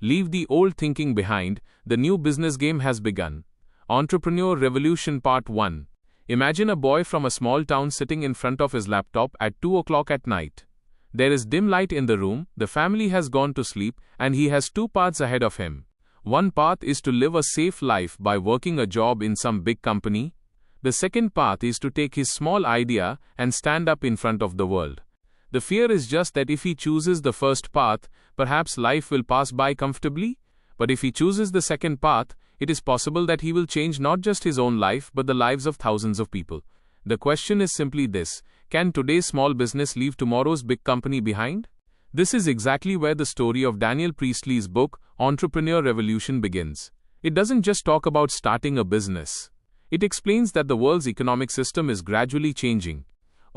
Leave the old thinking behind, the new business game has begun. Entrepreneur Revolution Part 1. Imagine a boy from a small town sitting in front of his laptop at 2 o'clock at night. There is dim light in the room, the family has gone to sleep, and he has two paths ahead of him. One path is to live a safe life by working a job in some big company. The second path is to take his small idea and stand up in front of the world. The fear is just that if he chooses the first path, perhaps life will pass by comfortably. But if he chooses the second path, it is possible that he will change not just his own life but the lives of thousands of people. The question is simply this: can today's small business leave tomorrow's big company behind? This is exactly where the story of Daniel Priestley's book, Entrepreneur Revolution, begins. It doesn't just talk about starting a business. It explains that the world's economic system is gradually changing.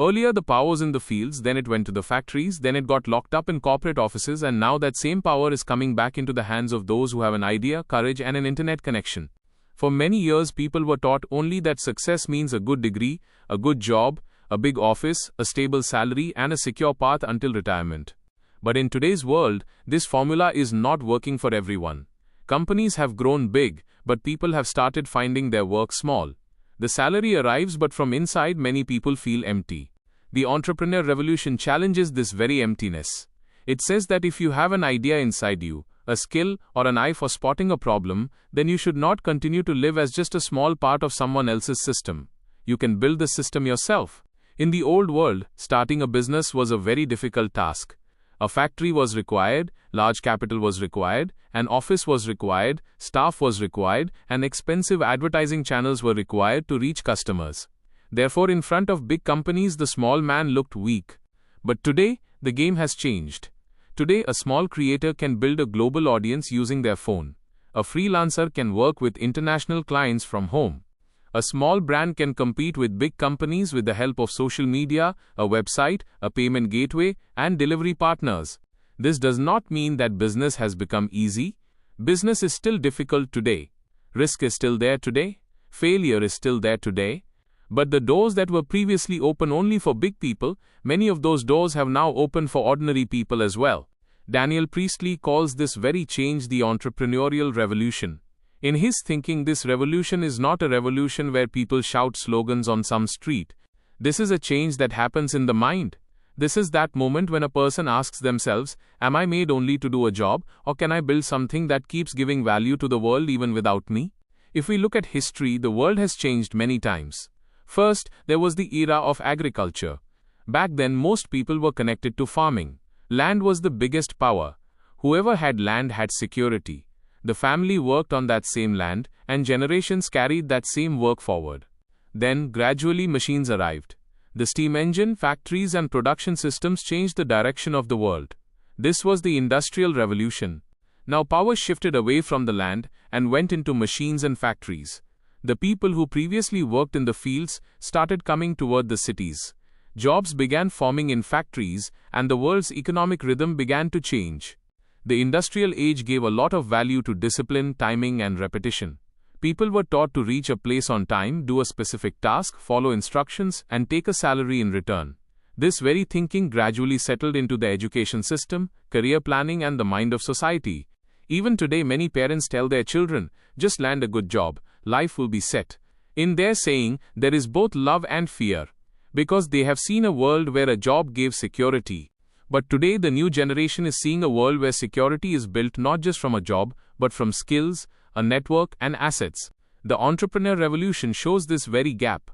Earlier the power was in the fields, then it went to the factories, then it got locked up in corporate offices, and now that same power is coming back into the hands of those who have an idea, courage, and an internet connection. For many years people were taught only that success means a good degree, a good job, a big office, a stable salary, and a secure path until retirement. But in today's world, this formula is not working for everyone. Companies have grown big, but people have started finding their work small. The salary arrives, but from inside many people feel empty. The Entrepreneur Revolution challenges this very emptiness. It says that if you have an idea inside you, a skill, or an eye for spotting a problem, then you should not continue to live as just a small part of someone else's system. You can build the system yourself. In the old world, starting a business was a very difficult task. A factory was required, large capital was required, an office was required, staff was required, and expensive advertising channels were required to reach customers. Therefore, in front of big companies, the small man looked weak. But today, the game has changed. Today, a small creator can build a global audience using their phone. A freelancer can work with international clients from home. A small brand can compete with big companies with the help of social media, a website, a payment gateway, and delivery partners. This does not mean that business has become easy. Business is still difficult today. Risk is still there today. Failure is still there today. But the doors that were previously open only for big people, many of those doors have now opened for ordinary people as well. Daniel Priestley calls this very change the entrepreneurial revolution. In his thinking, this revolution is not a revolution where people shout slogans on some street. This is a change that happens in the mind. This is that moment when a person asks themselves, am I made only to do a job, or can I build something that keeps giving value to the world even without me? If we look at history, the world has changed many times. First, there was the era of agriculture. Back then, most people were connected to farming. Land was the biggest power. Whoever had land had security. The family worked on that same land, and generations carried that same work forward. Then, gradually machines arrived. The steam engine, factories, and production systems changed the direction of the world. This was the Industrial Revolution. Now power shifted away from the land and went into machines and factories. The people who previously worked in the fields started coming toward the cities. Jobs began forming in factories, and the world's economic rhythm began to change. The industrial age gave a lot of value to discipline, timing, and repetition. People were taught to reach a place on time, do a specific task, follow instructions, and take a salary in return. This very thinking gradually settled into the education system, career planning, and the mind of society. Even today, many parents tell their children, just land a good job, life will be set. In their saying, there is both love and fear, because they have seen a world where a job gave security. But today the new generation is seeing a world where security is built not just from a job, but from skills, a network, and assets. The entrepreneur revolution shows this very gap.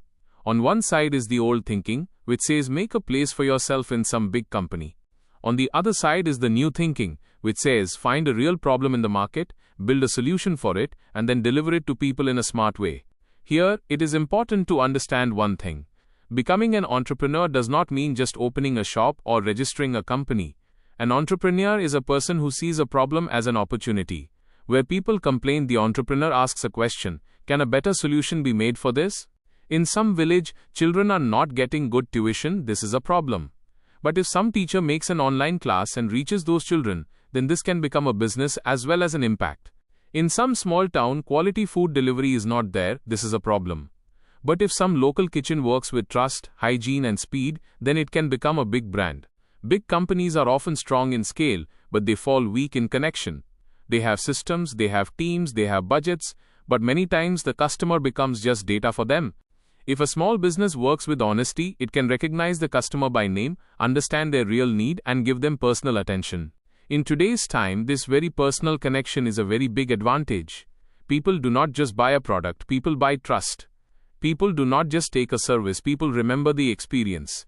On one side is the old thinking, which says make a place for yourself in some big company. On the other side is the new thinking, which says find a real problem in the market, build a solution for it, and then deliver it to people in a smart way. Here, it is important to understand one thing. Becoming an entrepreneur does not mean just opening a shop or registering a company. An entrepreneur is a person who sees a problem as an opportunity. Where people complain, the entrepreneur asks a question: can a better solution be made for this? In some village, children are not getting good tuition. This is a problem. But if some teacher makes an online class and reaches those children, then this can become a business as well as an impact. In some small town, quality food delivery is not there. This is a problem. But if some local kitchen works with trust, hygiene, and speed, then it can become a big brand. Big companies are often strong in scale, but they fall weak in connection. They have systems, they have teams, they have budgets, but many times the customer becomes just data for them. If a small business works with honesty, it can recognize the customer by name, understand their real need, and give them personal attention. In today's time, this very personal connection is a very big advantage. People do not just buy a product, people buy trust. People do not just take a service, people remember the experience.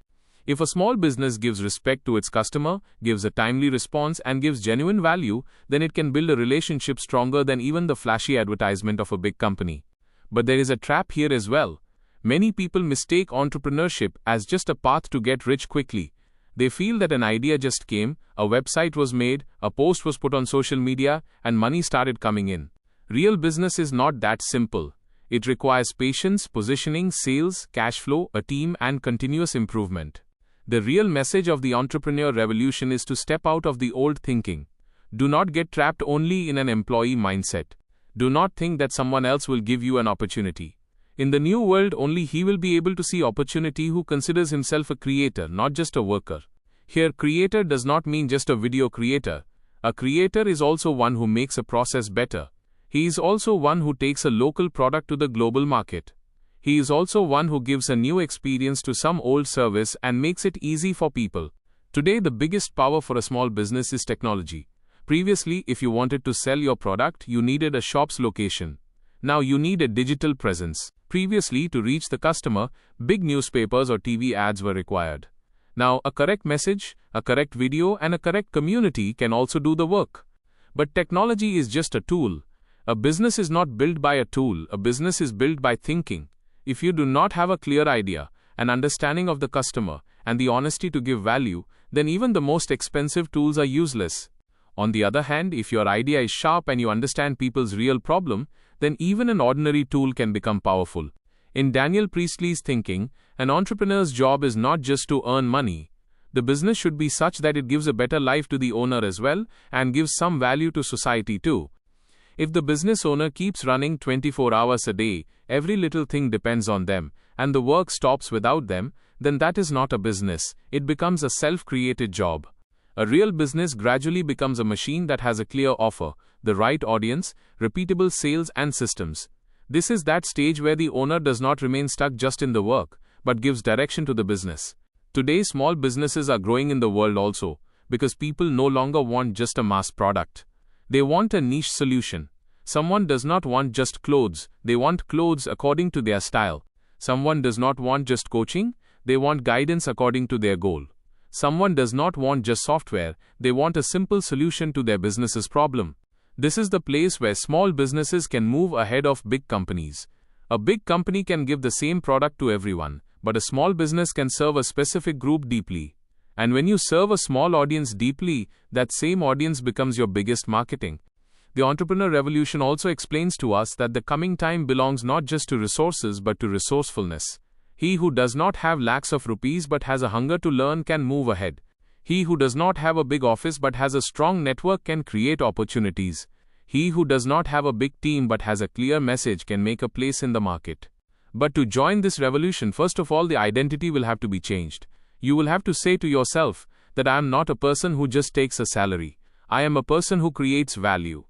If a small business gives respect to its customer, gives a timely response, and gives genuine value, then it can build a relationship stronger than even the flashy advertisement of a big company. But there is a trap here as well. Many people mistake entrepreneurship as just a path to get rich quickly. They feel that an idea just came, a website was made, a post was put on social media, and money started coming in. Real business is not that simple. It requires patience, positioning, sales, cash flow, a team, and continuous improvement. The real message of the entrepreneur revolution is to step out of the old thinking. Do not get trapped only in an employee mindset. Do not think that someone else will give you an opportunity. In the new world, only he will be able to see opportunity who considers himself a creator, not just a worker. Here, creator does not mean just a video creator. A creator is also one who makes a process better. He is also one who takes a local product to the global market. He is also one who gives a new experience to some old service and makes it easy for people. Today, the biggest power for a small business is technology. Previously, if you wanted to sell your product, you needed a shop's location. Now you need a digital presence. Previously, to reach the customer, big newspapers or TV ads were required. Now, a correct message, a correct video, and a correct community can also do the work. But technology is just a tool. A business is not built by a tool, a business is built by thinking. If you do not have a clear idea, an understanding of the customer, and the honesty to give value, then even the most expensive tools are useless. On the other hand, if your idea is sharp and you understand people's real problem, then even an ordinary tool can become powerful. In Daniel Priestley's thinking, an entrepreneur's job is not just to earn money. The business should be such that it gives a better life to the owner as well, and gives some value to society too. If the business owner keeps running 24 hours a day, every little thing depends on them, and the work stops without them, then that is not a business, it becomes a self-created job. A real business gradually becomes a machine that has a clear offer, the right audience, repeatable sales and systems. This is that stage where the owner does not remain stuck just in the work, but gives direction to the business. Today, small businesses are growing in the world also, because people no longer want just a mass product. They want a niche solution. Someone does not want just clothes, they want clothes according to their style. Someone does not want just coaching, they want guidance according to their goal. Someone does not want just software, they want a simple solution to their business's problem. This is the place where small businesses can move ahead of big companies. A big company can give the same product to everyone, but a small business can serve a specific group deeply. And when you serve a small audience deeply, that same audience becomes your biggest marketing. The entrepreneur revolution also explains to us that the coming time belongs not just to resources but to resourcefulness. He who does not have lakhs of rupees but has a hunger to learn can move ahead. He who does not have a big office but has a strong network can create opportunities. He who does not have a big team but has a clear message can make a place in the market. But to join this revolution, first of all, the identity will have to be changed. You will have to say to yourself that I am not a person who just takes a salary. I am a person who creates value.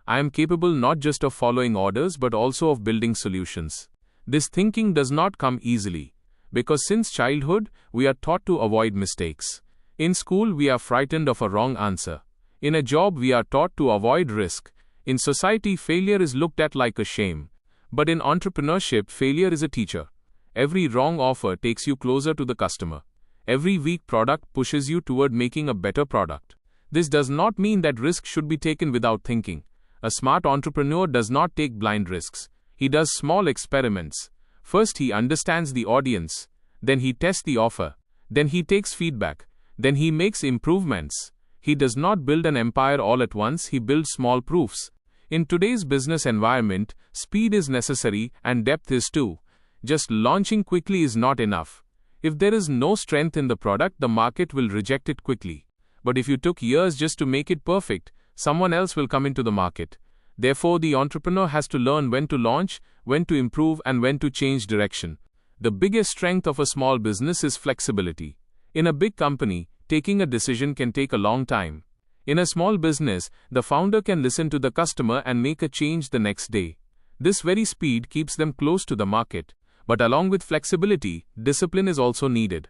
I am capable not just of following orders but also of building solutions. This thinking does not come easily, because since childhood, we are taught to avoid mistakes. In school, we are frightened of a wrong answer. In a job, we are taught to avoid risk. In society, failure is looked at like a shame. But in entrepreneurship, failure is a teacher. Every wrong offer takes you closer to the customer. Every weak product pushes you toward making a better product. This does not mean that risk should be taken without thinking. A smart entrepreneur does not take blind risks. He does small experiments. First, he understands the audience. Then he tests the offer. Then he takes feedback. Then he makes improvements. He does not build an empire all at once, he builds small proofs. In today's business environment, speed is necessary and depth is too. Just launching quickly is not enough. If there is no strength in the product, the market will reject it quickly. But if you took years just to make it perfect, someone else will come into the market. Therefore, the entrepreneur has to learn when to launch, when to improve, and when to change direction. The biggest strength of a small business is flexibility. In a big company, taking a decision can take a long time. In a small business, the founder can listen to the customer and make a change the next day. This very speed keeps them close to the market. But along with flexibility, discipline is also needed.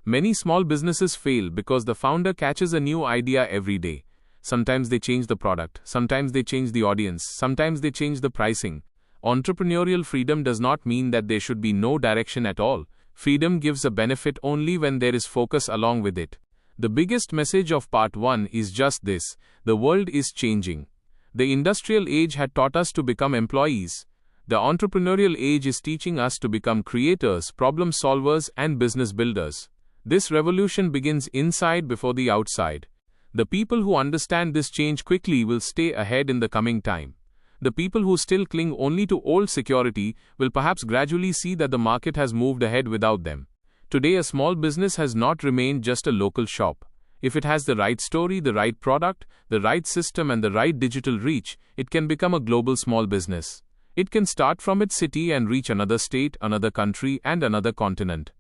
Many small businesses fail because the founder catches a new idea every day. Sometimes they change the product, sometimes they change the audience, sometimes they change the pricing. Entrepreneurial freedom does not mean that there should be no direction at all. Freedom gives a benefit only when there is focus along with it. The biggest message of part 1 is just this: the world is changing. The industrial age had taught us to become employees. The entrepreneurial age is teaching us to become creators, problem solvers, and business builders. This revolution begins inside before the outside. The people who understand this change quickly will stay ahead in the coming time. The people who still cling only to old security will perhaps gradually see that the market has moved ahead without them. Today, a small business has not remained just a local shop. If it has the right story, the right product, the right system, and the right digital reach, it can become a global small business. It can start from its city and reach another state, another country, and another continent.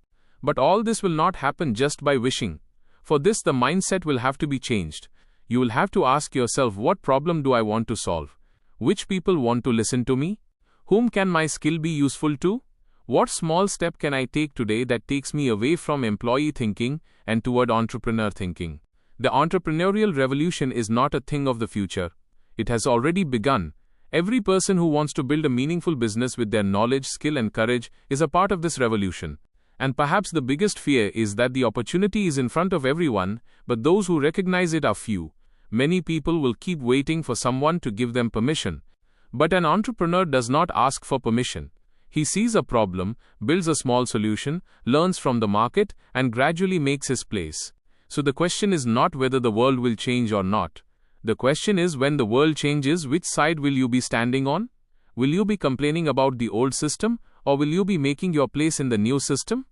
But all this will not happen just by wishing. For this, the mindset will have to be changed. You will have to ask yourself, what problem do I want to solve? Which people want to listen to me? Whom can my skill be useful to? What small step can I take today that takes me away from employee thinking and toward entrepreneur thinking? The entrepreneurial revolution is not a thing of the future. It has already begun. Every person who wants to build a meaningful business with their knowledge, skill, and courage is a part of this revolution. And perhaps the biggest fear is that the opportunity is in front of everyone, but those who recognize it are few. Many people will keep waiting for someone to give them permission. But an entrepreneur does not ask for permission. He sees a problem, builds a small solution, learns from the market, and gradually makes his place. So the question is not whether the world will change or not. The question is, when the world changes, which side will you be standing on? Will you be complaining about the old system, or will you be making your place in the new system?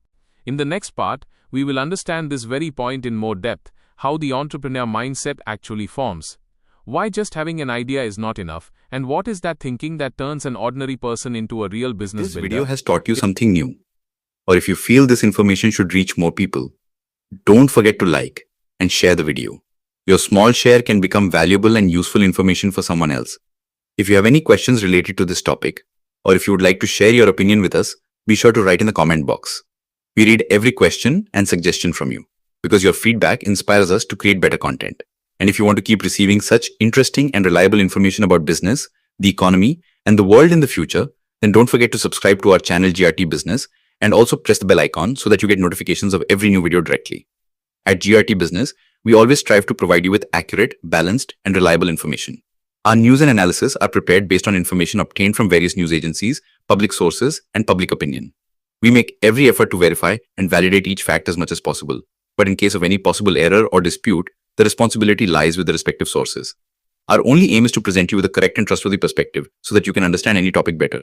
In the next part, we will understand this very point in more depth, how the entrepreneur mindset actually forms. Why just having an idea is not enough, and what is that thinking that turns an ordinary person into a real business builder? This video has taught you something new. Or if you feel this information should reach more people, don't forget to like and share the video. Your small share can become valuable and useful information for someone else. If you have any questions related to this topic, or if you would like to share your opinion with us, be sure to write in the comment box. We read every question and suggestion from you, because your feedback inspires us to create better content. And if you want to keep receiving such interesting and reliable information about business, the economy, and the world in the future, then don't forget to subscribe to our channel GRT Business and also press the bell icon so that you get notifications of every new video directly. At GRT Business, we always strive to provide you with accurate, balanced, and reliable information. Our news and analysis are prepared based on information obtained from various news agencies, public sources, and public opinion. We make every effort to verify and validate each fact as much as possible. But in case of any possible error or dispute, the responsibility lies with the respective sources. Our only aim is to present you with a correct and trustworthy perspective so that you can understand any topic better.